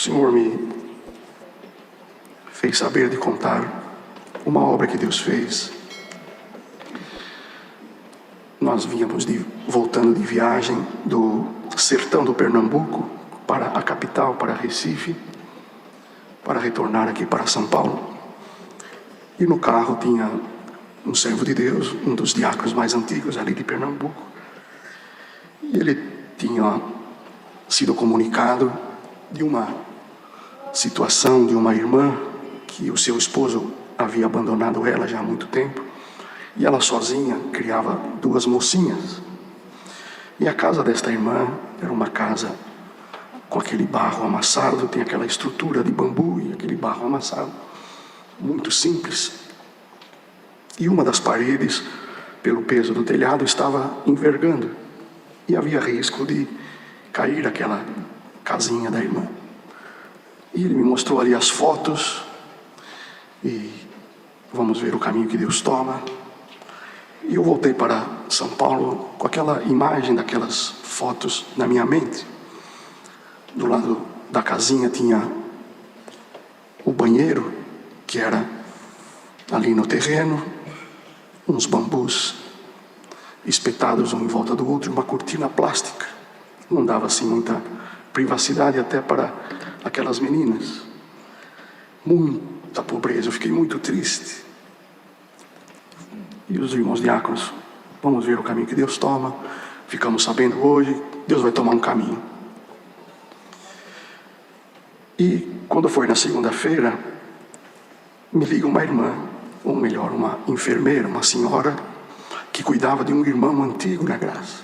Senhor me fez saber de contar uma obra que Deus fez. Nós vínhamos voltando de viagem do sertão do Pernambuco para a capital, para Recife, para retornar aqui para São Paulo. E no carro tinha um servo de Deus, um dos diáconos mais antigos ali de Pernambuco. E ele tinha sido comunicado de uma situação de uma irmã que o seu esposo havia abandonado ela já há muito tempo. E ela sozinha criava 2 mocinhas. E a casa desta irmã era uma casa com aquele barro amassado, tem aquela estrutura de bambu e aquele barro amassado, muito simples. E uma das paredes, pelo peso do telhado, estava envergando. E havia risco de cair aquela casinha da irmã. E ele me mostrou ali as fotos. E vamos ver o caminho que Deus toma. E eu voltei para São Paulo com aquela imagem daquelas fotos na minha mente. Do lado da casinha tinha o banheiro, que era ali no terreno, uns bambus espetados um em volta do outro, uma cortina plástica. Não dava assim muita privacidade até para aquelas meninas. Muita pobreza, eu fiquei muito triste. E os irmãos diáconos, vamos ver o caminho que Deus toma. Ficamos sabendo hoje, Deus vai tomar um caminho. E quando foi na segunda-feira, me liga uma irmã, ou melhor, uma enfermeira, uma senhora, que cuidava de um irmão antigo na graça.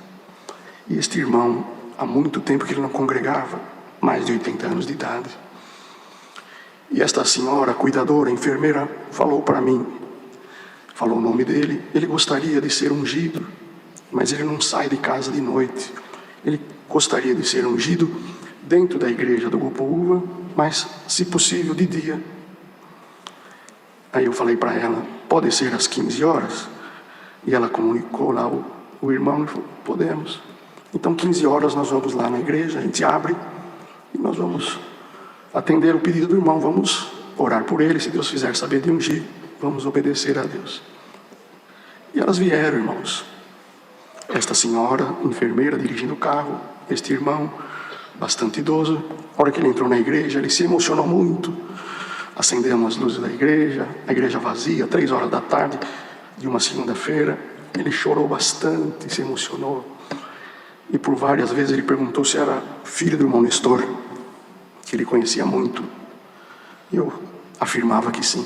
E este irmão, há muito tempo que ele não congregava, mais de 80 anos de idade. E esta senhora, cuidadora, enfermeira, falou para mim, falou o nome dele. Ele gostaria de ser ungido, mas ele não sai de casa de noite. Ele gostaria de ser ungido dentro da igreja do Grupo Uva, mas, se possível, de dia. Aí eu falei para ela, pode ser às 15 horas? E ela comunicou lá o irmão e falou, podemos. Então, 15 horas nós vamos lá na igreja, a gente abre e nós vamos atender o pedido do irmão, vamos orar por ele, se Deus fizer saber de ungir, vamos obedecer a Deus. E elas vieram, irmãos. Esta senhora, enfermeira, dirigindo o carro, este irmão, bastante idoso. A hora que ele entrou na igreja, ele se emocionou muito. Acendemos as luzes da igreja, a igreja vazia, 3 horas da tarde de uma segunda-feira. Ele chorou bastante, se emocionou. E por várias vezes ele perguntou se era filho do irmão Nestor, que ele conhecia muito. E eu afirmava que sim.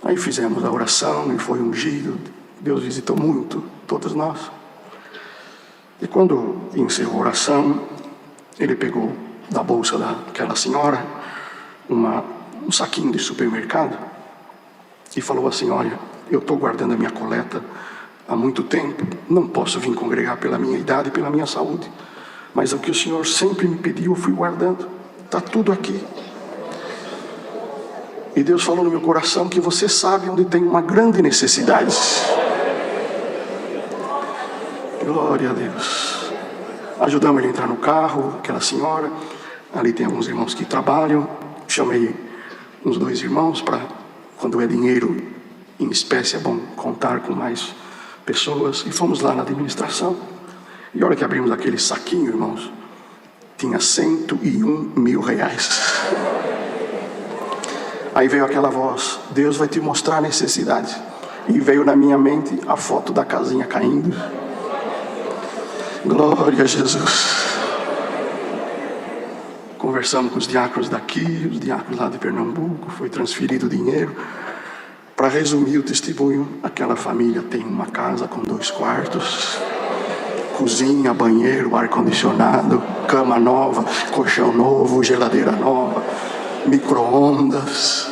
Aí fizemos a oração, ele foi ungido, Deus visitou muito todos nós. E quando encerrou a oração, ele pegou da bolsa daquela senhora um saquinho de supermercado e falou assim, olha, eu estou guardando a minha coleta há muito tempo, não posso vir congregar pela minha idade e pela minha saúde, mas o que o Senhor sempre me pediu, eu fui guardando, está tudo aqui. E Deus falou no meu coração que você sabe onde tem uma grande necessidade. Glória a Deus. Ajudamos ele a entrar no carro, aquela senhora. Ali tem alguns irmãos que trabalham. Chamei uns 2 irmãos para, quando é dinheiro em espécie, é bom contar com mais pessoas. E fomos lá na administração. E a hora que abrimos aquele saquinho, irmãos, tinha 101 mil reais. Aí veio aquela voz, Deus vai te mostrar a necessidade. E veio na minha mente a foto da casinha caindo. Glória a Jesus. Conversamos com os diáconos daqui, os diáconos lá de Pernambuco, foi transferido o dinheiro. Para resumir o testemunho, aquela família tem uma casa com 2 quartos, cozinha, banheiro, ar-condicionado, cama nova, colchão novo, geladeira nova, micro-ondas,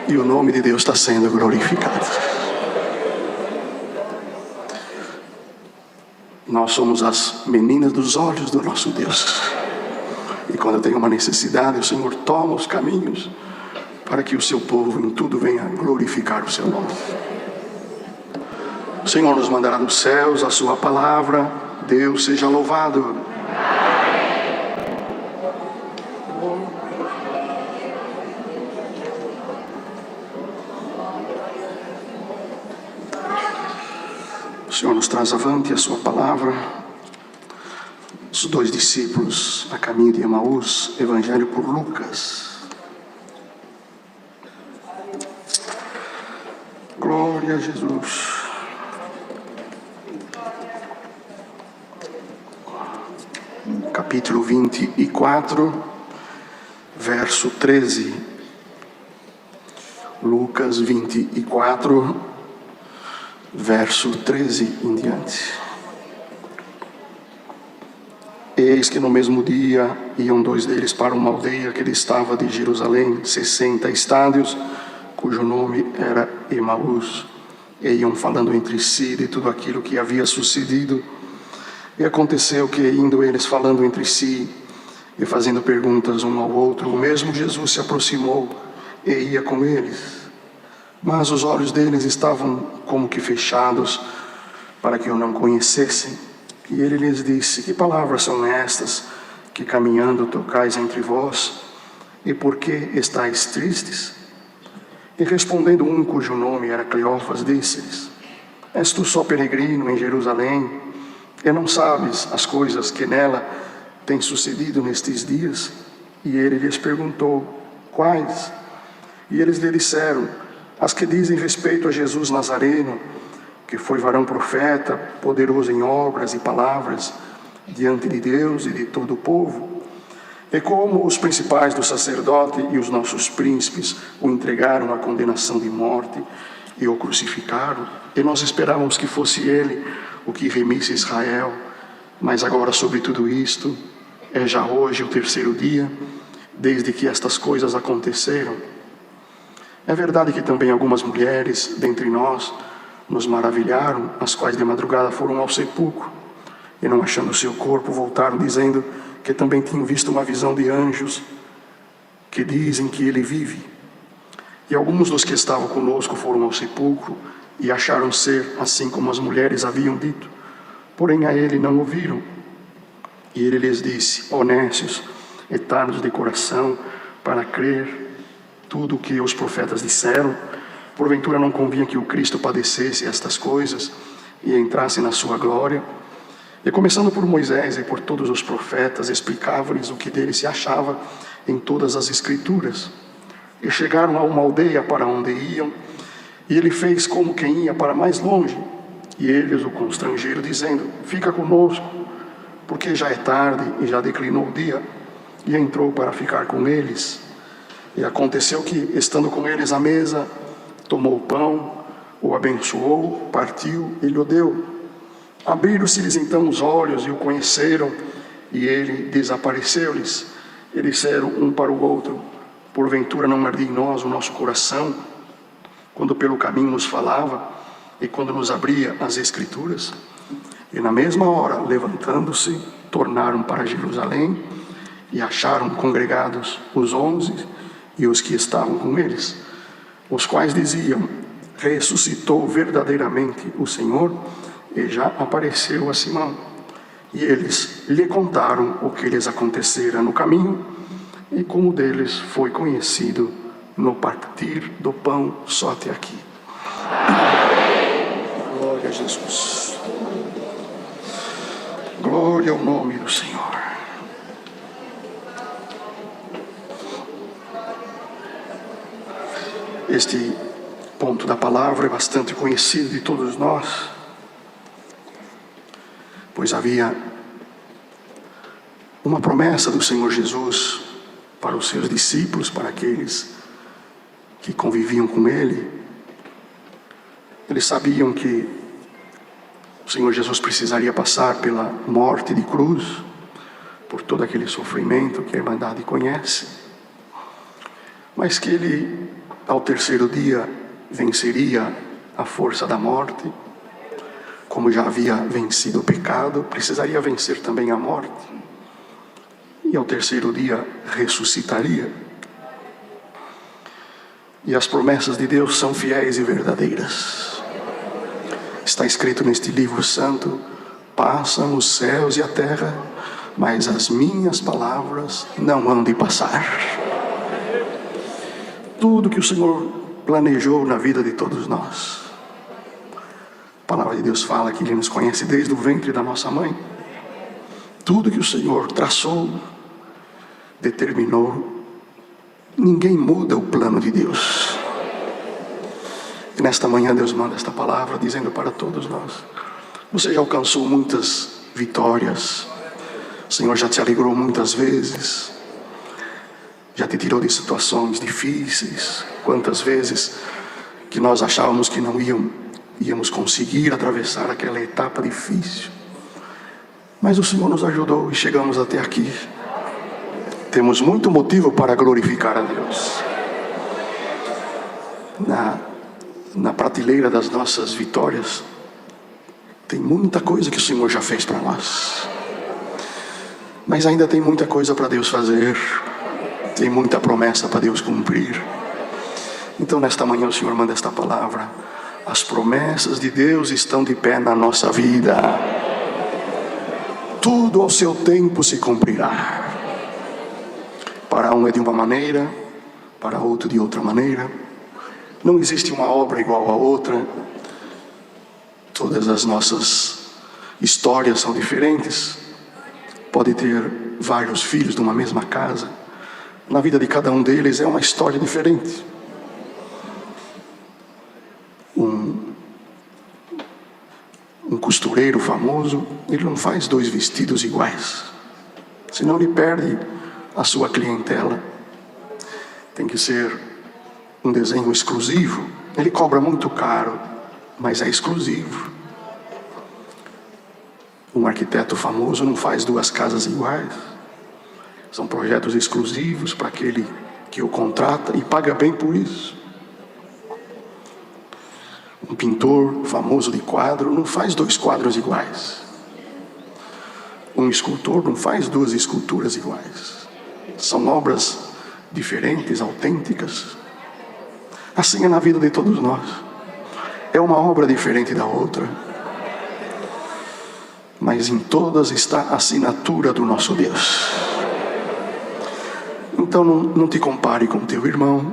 e o nome de Deus está sendo glorificado. Nós somos as meninas dos olhos do nosso Deus. E quando eu tenho uma necessidade, o Senhor toma os caminhos para que o seu povo em tudo venha glorificar o seu nome. O Senhor nos mandará dos céus a sua palavra. Deus seja louvado. Amém. O Senhor nos traz avante a sua palavra. Os dois discípulos a caminho de Emaús, Evangelho por Lucas. Glória a Jesus. Capítulo 24, verso 13. Lucas 24, verso 13 em diante. Eis que no mesmo dia iam dois deles para uma aldeia que distava de Jerusalém 60 estádios, cujo nome era Emaús, e iam falando entre si de tudo aquilo que havia sucedido. E aconteceu que, indo eles falando entre si e fazendo perguntas um ao outro, o mesmo Jesus se aproximou e ia com eles. Mas os olhos deles estavam como que fechados, para que o não conhecessem. E ele lhes disse: que palavras são estas que caminhando tocais entre vós? E por que estáis tristes? E respondendo um cujo nome era Cleófas, disse-lhes: és tu só peregrino em Jerusalém, e não sabes as coisas que nela têm sucedido nestes dias? E ele lhes perguntou: quais? E eles lhe disseram: as que dizem respeito a Jesus Nazareno, que foi varão profeta, poderoso em obras e palavras, diante de Deus e de todo o povo. E como os principais do sacerdote e os nossos príncipes o entregaram à condenação de morte e o crucificaram, e nós esperávamos que fosse ele o que remisse Israel, mas agora sobre tudo isto, é já hoje o terceiro dia, desde que estas coisas aconteceram. É verdade que também algumas mulheres dentre nós nos maravilharam, as quais de madrugada foram ao sepulcro, e não achando o seu corpo, voltaram dizendo que também tinham visto uma visão de anjos, que dizem que ele vive. E alguns dos que estavam conosco foram ao sepulcro, e acharam ser assim como as mulheres haviam dito, porém a ele não ouviram. E ele lhes disse: ó nécios e tardos de coração, para crer tudo o que os profetas disseram, porventura não convinha que o Cristo padecesse estas coisas e entrasse na sua glória? E começando por Moisés e por todos os profetas, explicava-lhes o que dele se achava em todas as escrituras. E chegaram a uma aldeia para onde iam, e ele fez como quem ia para mais longe, e eles o constrangeram, dizendo: fica conosco, porque já é tarde e já declinou o dia. E entrou para ficar com eles. E aconteceu que, estando com eles à mesa, tomou o pão, o abençoou, partiu e lhe deu. Abriram-se-lhes então os olhos e o conheceram, e ele desapareceu-lhes. E disseram um para o outro: porventura não ardia em nós o nosso coração, quando pelo caminho nos falava, e quando nos abria as Escrituras? E na mesma hora, levantando-se, tornaram para Jerusalém, e acharam congregados os 11 e os que estavam com eles, os quais diziam: ressuscitou verdadeiramente o Senhor, e já apareceu a Simão. E eles lhe contaram o que lhes acontecera no caminho, e como deles foi conhecido no partir do pão só até aqui. Glória a Jesus. Glória ao nome do Senhor. Este ponto da palavra é bastante conhecido de todos nós, pois havia uma promessa do Senhor Jesus para os seus discípulos, para aqueles que conviviam com Ele. Eles sabiam que o Senhor Jesus precisaria passar pela morte de cruz, por todo aquele sofrimento que a Irmandade conhece, mas que Ele, ao terceiro dia, venceria a força da morte. Como já havia vencido o pecado, precisaria vencer também a morte. E ao terceiro dia ressuscitaria. E as promessas de Deus são fiéis e verdadeiras. Está escrito neste livro santo: passam os céus e a terra, mas as minhas palavras não hão de passar. tudo que o Senhor planejou na vida de todos nós. A palavra de Deus fala que Ele nos conhece desde o ventre da nossa mãe. Tudo que o Senhor traçou, determinou, ninguém muda o plano de Deus. E nesta manhã Deus manda esta palavra dizendo para todos nós: você já alcançou muitas vitórias, o Senhor já te alegrou muitas vezes, já te tirou de situações difíceis. Quantas vezes que nós achávamos que não íamos conseguir atravessar aquela etapa difícil, mas o Senhor nos ajudou e chegamos até aqui. Temos muito motivo para glorificar a Deus. Na prateleira das nossas vitórias tem muita coisa que o Senhor já fez para nós, mas ainda tem muita coisa para Deus fazer, tem muita promessa para Deus cumprir. Então nesta manhã o Senhor manda esta palavra: as promessas de Deus estão de pé na nossa vida. Tudo ao seu tempo se cumprirá. Para um é de uma maneira, para outro de outra maneira. Não existe uma obra igual a outra. Todas as nossas histórias são diferentes. Pode ter vários filhos de uma mesma casa. Na vida de cada um deles é uma história diferente. Um costureiro famoso, ele não faz 2 vestidos iguais, senão ele perde a sua clientela. Tem que ser um desenho exclusivo. Ele cobra muito caro, mas é exclusivo. Um arquiteto famoso não faz 2 casas iguais. São projetos exclusivos para aquele que o contrata e paga bem por isso. Um pintor famoso de quadro não faz 2 quadros iguais. Um escultor não faz 2 esculturas iguais. São obras diferentes, autênticas. Assim é na vida de todos nós. É uma obra diferente da outra, mas em todas está a assinatura do nosso Deus. Então não te compare com teu irmão.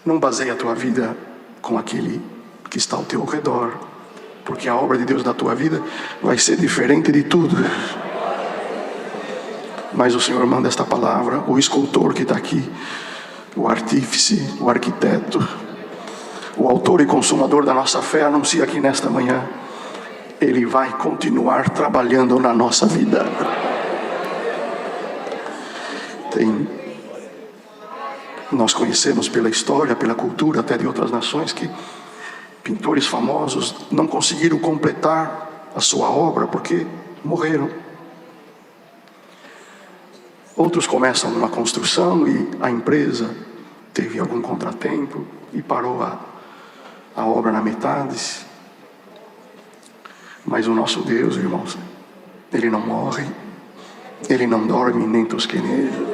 Não baseie a tua vida com aquele que está ao teu redor, porque a obra de Deus na tua vida vai ser diferente de tudo. Mas o Senhor manda esta palavra: o escultor que está aqui, o artífice, o arquiteto, o autor e consumador da nossa fé, anuncia aqui nesta manhã: Ele vai continuar trabalhando na nossa vida. Nós conhecemos pela história, pela cultura até de outras nações, que pintores famosos não conseguiram completar a sua obra porque morreram. Outros começam uma construção e a empresa teve algum contratempo e parou a obra na metade. Mas o nosso Deus, irmãos, Ele não morre, Ele não dorme nem tosqueneja.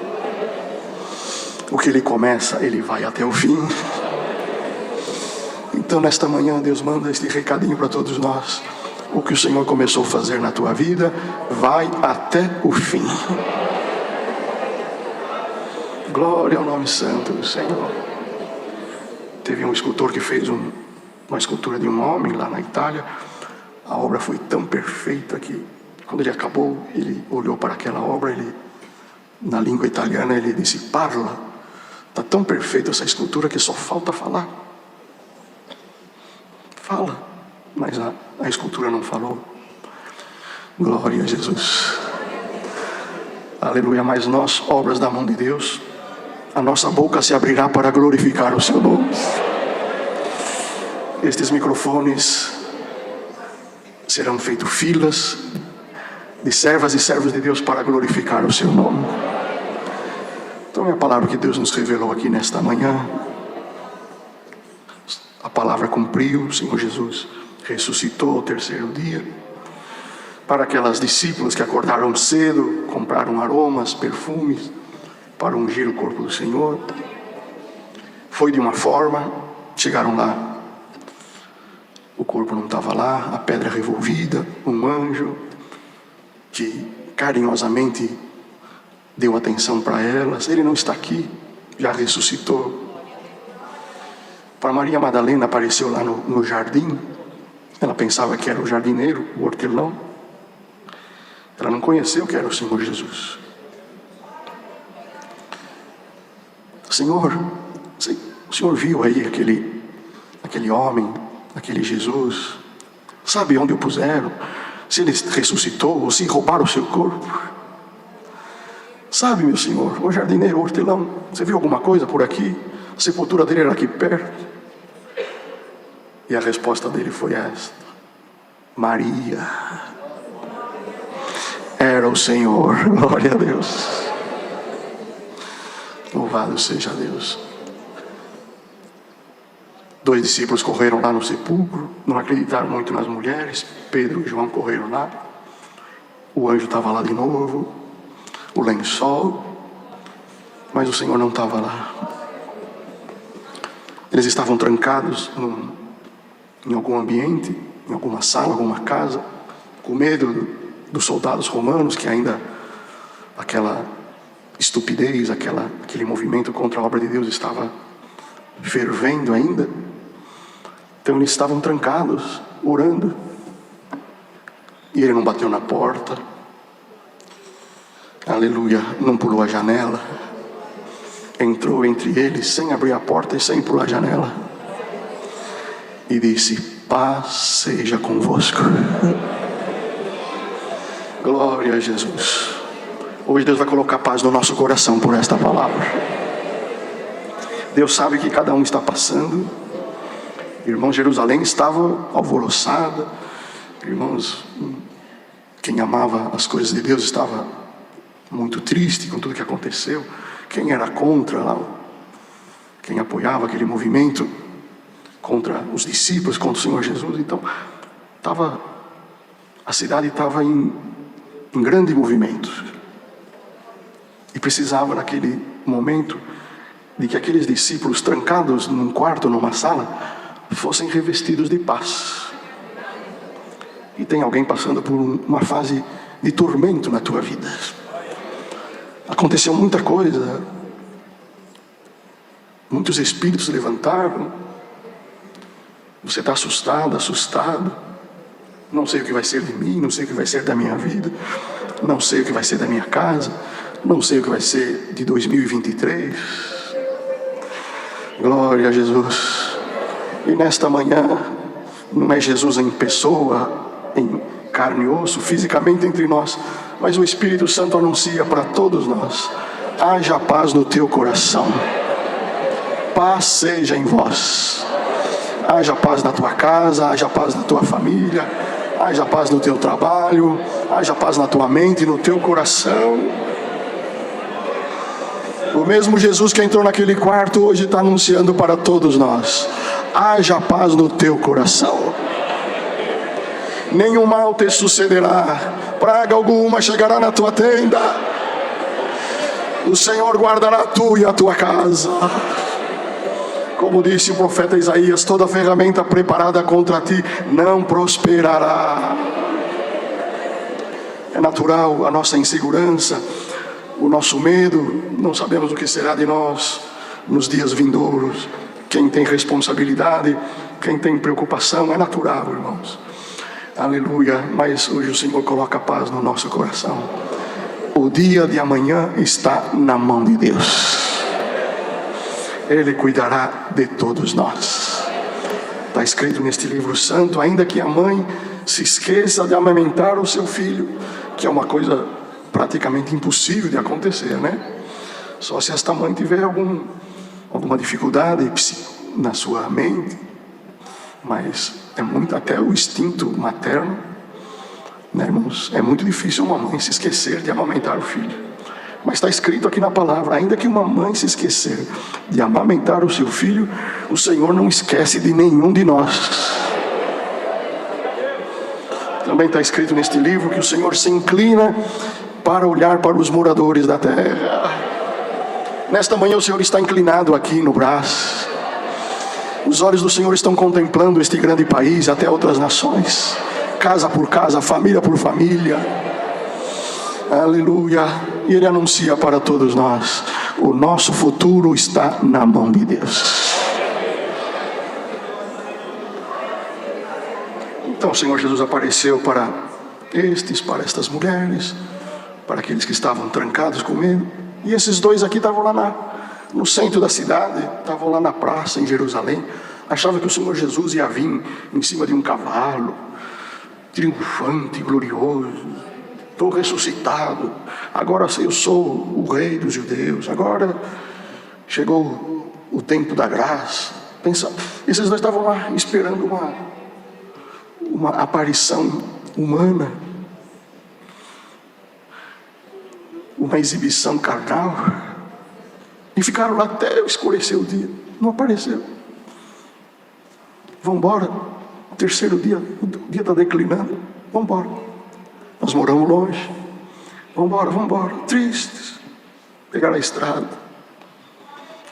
O que Ele começa, Ele vai até o fim. Então nesta manhã Deus manda este recadinho para todos nós: o que o Senhor começou a fazer na tua vida vai até o fim. Glória ao nome santo do Senhor. Teve um escultor que fez uma escultura de um homem lá na Itália. A obra foi tão perfeita que quando ele acabou, ele olhou para aquela obra, na língua italiana ele disse: parla. Está tão perfeita essa escultura que só falta falar. Fala, mas a escultura não falou. Glória a Jesus. Aleluia. Mas nós, obras da mão de Deus, a nossa boca se abrirá para glorificar o seu nome. Estes microfones serão feitos filas de servas e servos de Deus para glorificar o seu nome. Então é a palavra que Deus nos revelou aqui nesta manhã. A palavra cumpriu. O Senhor Jesus ressuscitou ao 3º dia. Para aquelas discípulas que acordaram cedo, compraram aromas, perfumes, para ungir o corpo do Senhor. Foi de uma forma, chegaram lá, o corpo não estava lá, a pedra revolvida, um anjo que carinhosamente deu atenção para elas. Ele não está aqui, já ressuscitou. Para Maria Madalena apareceu lá no jardim. Ela pensava que era o jardineiro, o hortelão. Ela não conheceu que era o Senhor Jesus. Senhor, o Senhor viu aí aquele homem, aquele Jesus? Sabe onde o puseram? Se ele ressuscitou ou se roubaram o seu corpo? Sabe, meu Senhor, o jardineiro, o hortelão, você viu alguma coisa por aqui? A sepultura dele era aqui perto. E a resposta dele foi esta: Maria. Era o Senhor. Glória a Deus. Louvado seja Deus. 2 discípulos correram lá no sepulcro, não acreditaram muito nas mulheres. Pedro e João correram lá. O anjo estava lá de novo, o lençol, mas o Senhor não estava lá. Eles estavam trancados em algum ambiente, em alguma sala, alguma casa, com medo dos soldados romanos, que ainda aquela estupidez, aquele movimento contra a obra de Deus estava fervendo ainda. Então eles estavam trancados, orando. E ele não bateu na porta. Aleluia, não pulou a janela. Entrou entre eles sem abrir a porta e sem pular a janela. E disse: paz seja convosco. Glória a Jesus. Hoje Deus vai colocar paz no nosso coração por esta palavra. Deus sabe que cada um está passando. Irmãos, Jerusalém estava alvoroçada. Irmãos, quem amava as coisas de Deus estava muito triste com tudo que aconteceu. Quem era contra lá, quem apoiava aquele movimento contra os discípulos, contra o Senhor Jesus. Então, a cidade estava em grande movimento. E precisava naquele momento de que aqueles discípulos trancados num quarto, numa sala, fossem revestidos de paz. E tem alguém passando por uma fase de tormento na tua vida. Aconteceu muita coisa. Muitos espíritos se levantaram. Você está assustado. Não sei o que vai ser de mim, não sei o que vai ser da minha vida, não sei o que vai ser da minha casa, não sei o que vai ser de 2023. Glória a Jesus. E nesta manhã, não é Jesus em pessoa, em carne e osso, fisicamente entre nós, mas o Espírito Santo anuncia para todos nós: haja paz no teu coração, paz seja em vós. Haja paz na tua casa, haja paz na tua família, haja paz no teu trabalho, haja paz na tua mente e no teu coração. O mesmo Jesus que entrou naquele quarto hoje está anunciando para todos nós: haja paz no teu coração. Nenhum mal te sucederá, praga alguma chegará na tua tenda. O Senhor guardará tu e a tua casa. Como disse o profeta Isaías: toda ferramenta preparada contra ti não prosperará. É natural a nossa insegurança, o nosso medo. Não sabemos o que será de nós nos dias vindouros. Quem tem responsabilidade, quem tem preocupação, é natural, irmãos. Aleluia. Mas hoje o Senhor coloca paz no nosso coração. O dia de amanhã está na mão de Deus. Ele cuidará de todos nós. Está escrito neste livro santo: ainda que a mãe se esqueça de amamentar o seu filho, que é uma coisa praticamente impossível de acontecer, né? Só se esta mãe tiver alguma dificuldade na sua mente. Mas é muito, até o instinto materno, né, irmãos? É muito difícil uma mãe se esquecer de amamentar o filho. Mas está escrito aqui na palavra: ainda que uma mãe se esquecer de amamentar o seu filho, o Senhor não esquece de nenhum de nós. Também está escrito neste livro que o Senhor se inclina para olhar para os moradores da terra. Nesta manhã o Senhor está inclinado aqui no braço. Os olhos do Senhor estão contemplando este grande país, até outras nações, casa por casa, família por família. Aleluia. E Ele anuncia para todos nós: o nosso futuro está na mão de Deus. Então o Senhor Jesus apareceu para estas mulheres, para aqueles que estavam trancados com ele. E esses dois aqui estavam lá no centro da cidade, estavam lá na praça em Jerusalém. Achavam que o Senhor Jesus ia vir em cima de um cavalo, triunfante, glorioso. Estou ressuscitado, agora eu sou o rei dos judeus, agora chegou o tempo da graça. Pensa, esses dois estavam lá esperando uma aparição humana, uma exibição carnal, e ficaram lá até escurecer o dia. Não apareceu. Vamos embora, terceiro dia, o dia está declinando, vamos embora. Nós moramos longe, vamos embora, tristes. Pegaram a estrada,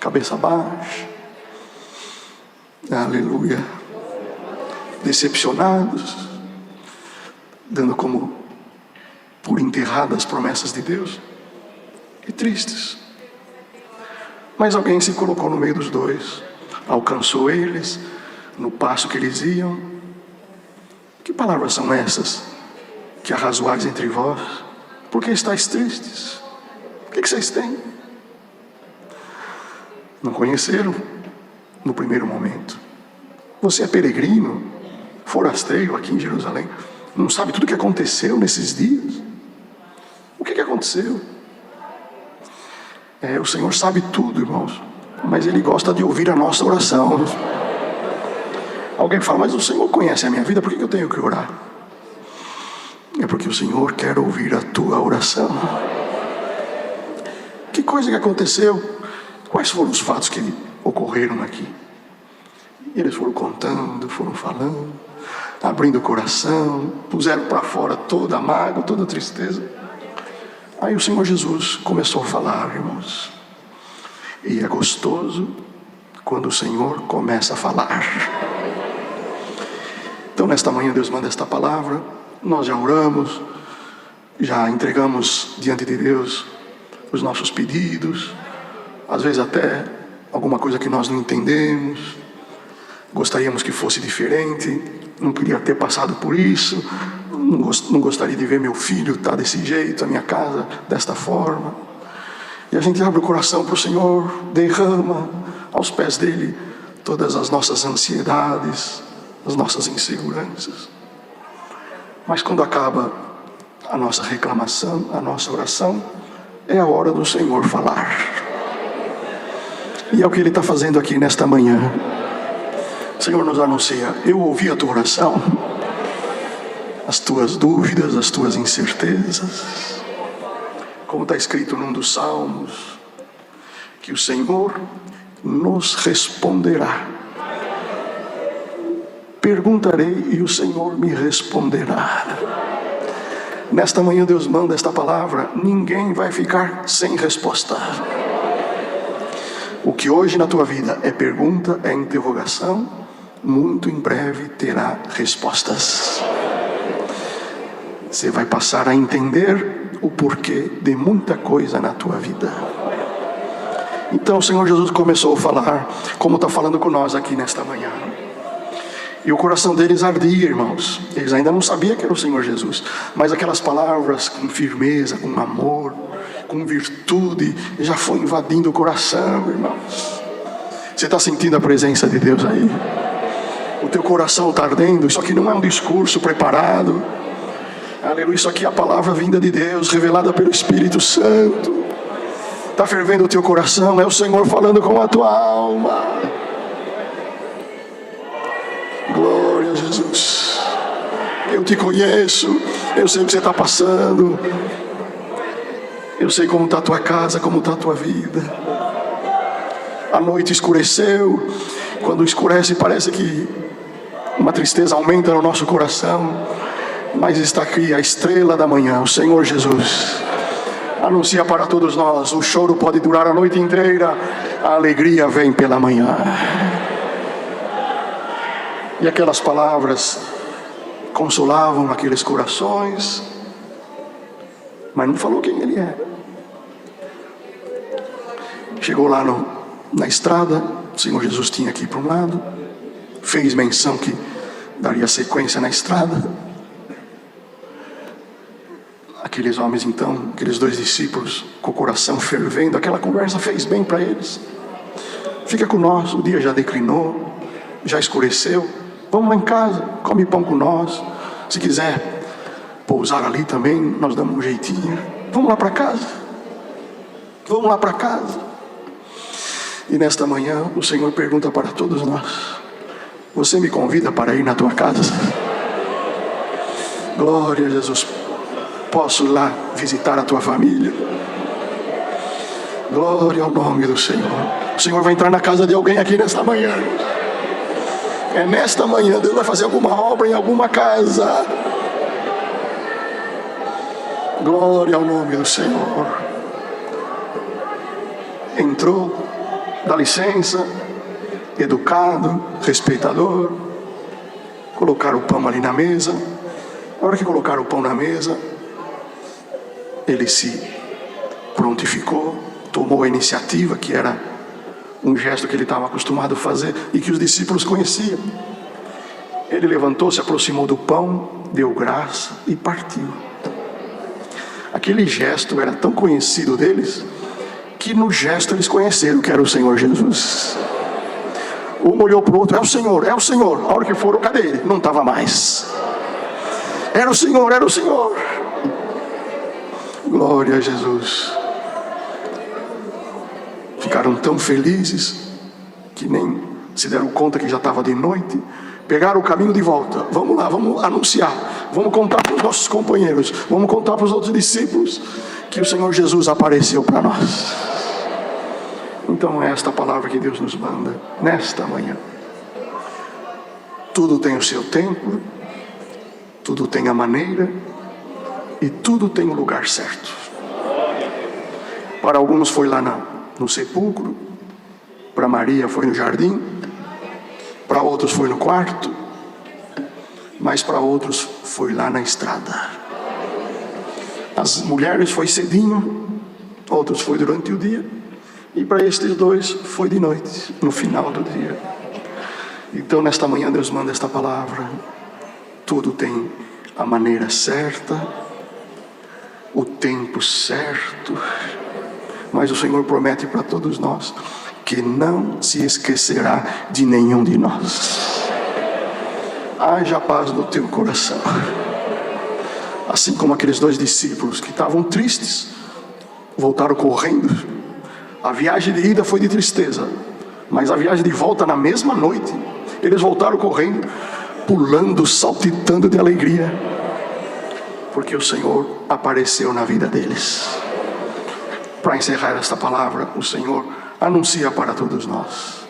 cabeça baixa, aleluia, decepcionados, dando como por enterradas as promessas de Deus, e tristes. Mas alguém se colocou no meio dos dois, alcançou eles, no passo que eles iam. Que palavras são essas que arrazoais entre vós? Por que estáis tristes? O que vocês têm? Não conheceram no primeiro momento. Você é peregrino, forasteiro aqui em Jerusalém, não sabe tudo o que aconteceu nesses dias? O que aconteceu? O Senhor sabe tudo, irmãos, mas Ele gosta de ouvir a nossa oração. Alguém fala, mas o Senhor conhece a minha vida, por que eu tenho que orar? É porque o Senhor quer ouvir a tua oração. Que coisa que aconteceu? Quais foram os fatos que ocorreram aqui? E eles foram contando, foram falando, abrindo o coração, puseram para fora toda a mágoa, toda a tristeza. Aí o Senhor Jesus começou a falar, irmãos. E é gostoso quando o Senhor começa a falar. Então nesta manhã Deus manda esta palavra. Nós já oramos, já entregamos diante de Deus os nossos pedidos, às vezes até alguma coisa que nós não entendemos, gostaríamos que fosse diferente, não queria ter passado por isso, não gostaria de ver meu filho estar desse jeito, a minha casa desta forma. E a gente abre o coração para o Senhor, derrama aos pés dele todas as nossas ansiedades, as nossas inseguranças. Mas quando acaba a nossa reclamação, a nossa oração, é a hora do Senhor falar. E é o que Ele está fazendo aqui nesta manhã. O Senhor nos anuncia, eu ouvi a tua oração, as tuas dúvidas, as tuas incertezas. Como está escrito num dos salmos, que o Senhor nos responderá. Perguntarei e o Senhor me responderá. Nesta manhã Deus manda esta palavra, ninguém vai ficar sem resposta. O que hoje na tua vida é pergunta, é interrogação, muito em breve terá respostas. Você vai passar a entender o porquê de muita coisa na tua vida. Então o Senhor Jesus começou a falar, como está falando com nós aqui nesta manhã. E o coração deles ardia, irmãos. Eles ainda não sabiam que era o Senhor Jesus, mas aquelas palavras com firmeza, com amor, com virtude, já foi invadindo o coração, irmãos. Você está sentindo a presença de Deus aí? O teu coração está ardendo. Isso aqui não é um discurso preparado. Aleluia, isso aqui é a palavra vinda de Deus, revelada pelo Espírito Santo. Está fervendo o teu coração, é o Senhor falando com a tua alma. Glória a Jesus. Eu te conheço, eu sei o que você está passando, eu sei como está a tua casa, como está a tua vida. A noite escureceu. Quando escurece parece que uma tristeza aumenta no nosso coração, mas está aqui a estrela da manhã, o Senhor Jesus anuncia para todos nós, o choro pode durar a noite inteira, a alegria vem pela manhã. E aquelas palavras consolavam aqueles corações, mas não falou quem ele é. Chegou lá na estrada, o Senhor Jesus tinha aqui para um lado, fez menção que daria sequência na estrada. Aqueles homens então, aqueles 2 discípulos, com o coração fervendo, aquela conversa fez bem para eles. Fica com nós, o dia já declinou, já escureceu, vamos lá em casa, come pão com nós. Se quiser pousar ali também, nós damos um jeitinho. Vamos lá para casa, vamos lá para casa. E nesta manhã o Senhor pergunta para todos nós: você me convida para ir na tua casa? Glória a Jesus. Posso ir lá visitar a tua família? Glória ao nome do Senhor. O Senhor vai entrar na casa de alguém aqui nesta manhã. É nesta manhã, Deus vai fazer alguma obra em alguma casa. Glória ao nome do Senhor. Entrou, dá licença, educado, respeitador. Colocaram o pão ali na mesa. Na hora que colocaram o pão na mesa, ele se prontificou, tomou a iniciativa, que era um gesto que ele estava acostumado a fazer e que os discípulos conheciam. Ele levantou, se aproximou do pão, deu graça e partiu. Aquele gesto era tão conhecido deles, que no gesto eles conheceram que era o Senhor Jesus. Um olhou para o outro: é o Senhor, é o Senhor. A hora que foram, cadê ele? Não estava mais. Era o Senhor, era o Senhor. Glória a Jesus. Ficaram tão felizes que nem se deram conta que já estava de noite. Pegaram o caminho de volta. Vamos lá, vamos anunciar, vamos contar para os nossos companheiros, vamos contar para os outros discípulos que o Senhor Jesus apareceu para nós. Então é esta palavra que Deus nos manda nesta manhã. Tudo tem o seu tempo, tudo tem a maneira e tudo tem o lugar certo. Para alguns foi lá no sepulcro, para Maria foi no jardim, para outros foi no quarto, mas para outros foi lá na estrada. As mulheres foi cedinho, outros foi durante o dia, e para estes 2 foi de noite, no final do dia. Então nesta manhã Deus manda esta palavra. Tudo tem a maneira certa, o tempo certo, mas o Senhor promete para todos nós que não se esquecerá de nenhum de nós. Haja paz no teu coração. Assim como aqueles 2 discípulos que estavam tristes, voltaram correndo. A viagem de ida foi de tristeza, mas a viagem de volta, na mesma noite, eles voltaram correndo, pulando, saltitando de alegria, porque o Senhor apareceu na vida deles. Para encerrar esta palavra, o Senhor anuncia para todos nós: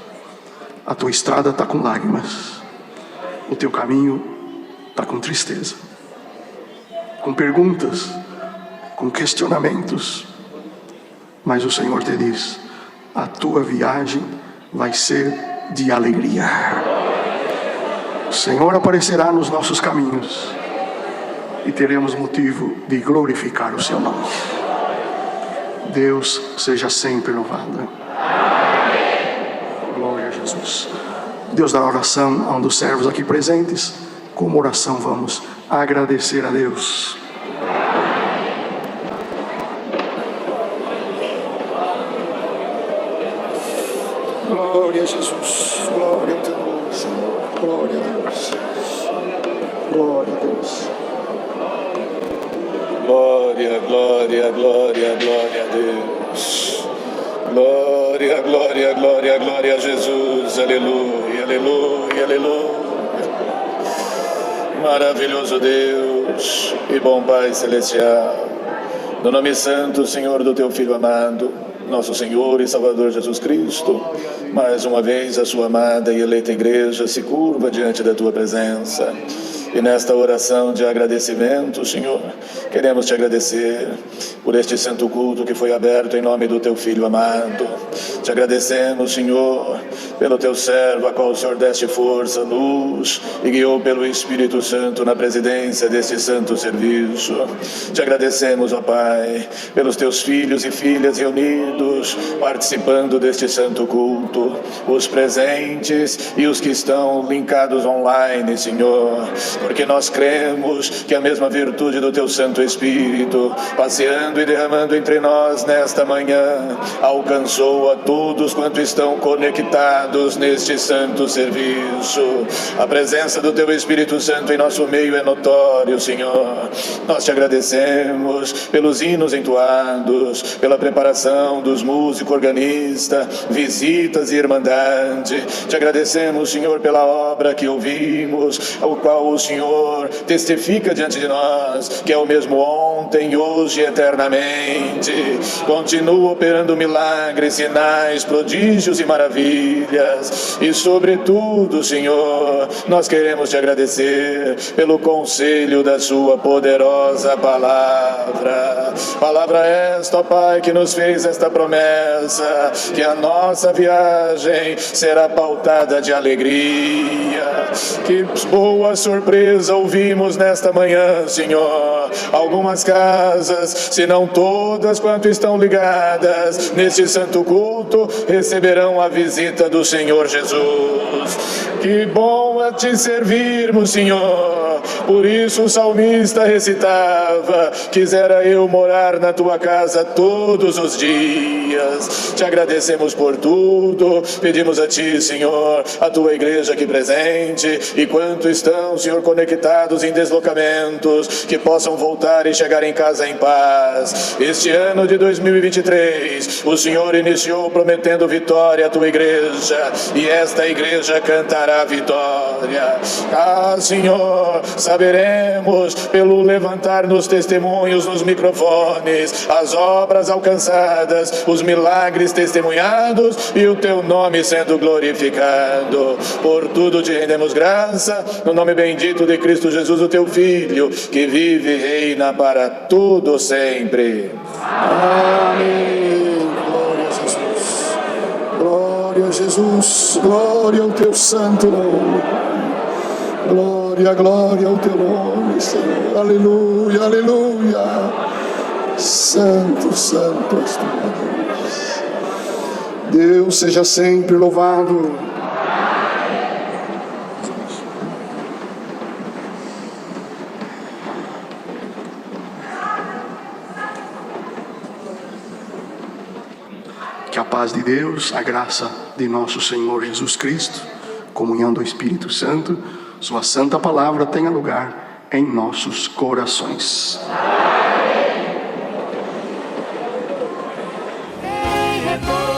a tua estrada está com lágrimas, o teu caminho está com tristeza, com perguntas, com questionamentos, mas o Senhor te diz: a tua viagem vai ser de alegria. O Senhor aparecerá nos nossos caminhos e teremos motivo de glorificar o seu nome. Deus seja sempre louvado. Glória a Jesus. Deus da oração a um dos servos aqui presentes. Como oração vamos agradecer a Deus. Glória a Jesus. Glória a Deus, Senhor. Glória a Deus. Glória a Deus. Glória, glória, glória, glória a Deus. Glória, glória, glória, glória a Jesus. Aleluia, aleluia, aleluia. Maravilhoso Deus e bom Pai Celestial, no nome santo, Senhor, do Teu Filho amado, nosso Senhor e Salvador Jesus Cristo, mais uma vez a Sua amada e eleita Igreja se curva diante da Tua presença E nesta oração de agradecimento, Senhor, queremos te agradecer por este santo culto que foi aberto em nome do teu Filho amado. Te agradecemos, Senhor, pelo teu servo, a qual o Senhor deste força, luz e guiou pelo Espírito Santo na presidência deste santo serviço. Te agradecemos, ó Pai, pelos teus filhos e filhas reunidos, participando deste santo culto, os presentes e os que estão linkados online, Senhor, porque nós cremos que a mesma virtude do teu Santo Espírito, passeando e derramando entre nós nesta manhã, alcançou a todos quanto estão conectados neste santo serviço. A presença do teu Espírito Santo em nosso meio é notório, Senhor. Nós te agradecemos pelos hinos entoados, pela preparação dos músicos, organistas, visitas e irmandade. Te agradecemos, Senhor, pela obra que ouvimos, ao qual o Senhor testifica diante de nós, que é o mesmo ontem, hoje e eternamente. Continua operando milagres, sinais, prodígios e maravilhas. E sobretudo, Senhor, nós queremos te agradecer pelo conselho da sua poderosa palavra. Palavra esta, ó Pai, que nos fez esta promessa, que a nossa viagem será pautada de alegria. Que boa surpresa ouvimos nesta manhã, Senhor. Algumas casas, se não todas quanto estão ligadas neste santo culto, receberão a visita do Senhor Jesus. Que bom é te servirmos, Senhor. Por isso o salmista recitava: quisera eu morar na tua casa todos os dias. Te agradecemos por tudo, pedimos a ti, Senhor, a tua igreja aqui presente, e quanto estão, Senhor, conectados em deslocamentos, que possam voltar e chegar em casa em paz. Este ano de 2023, o Senhor iniciou prometendo vitória à tua igreja, e esta igreja cantará vitória. Ah, Senhor, saberemos pelo levantar nos testemunhos, nos microfones, as obras alcançadas, os milagres testemunhados e o teu nome sendo glorificado. Por tudo te rendemos graça, no nome bendito de Cristo Jesus, o teu Filho, que vive e reina para tudo sempre. Amém. Glória a Jesus. Glória a Jesus. Glória ao teu santo nome. Glória, glória ao teu nome, Senhor. Aleluia, aleluia. Santo, santo és tu, Deus. Deus seja sempre louvado. Que a paz de Deus, a graça de nosso Senhor Jesus Cristo, comunhão do Espírito Santo, sua santa palavra tenha lugar em nossos corações. Amém.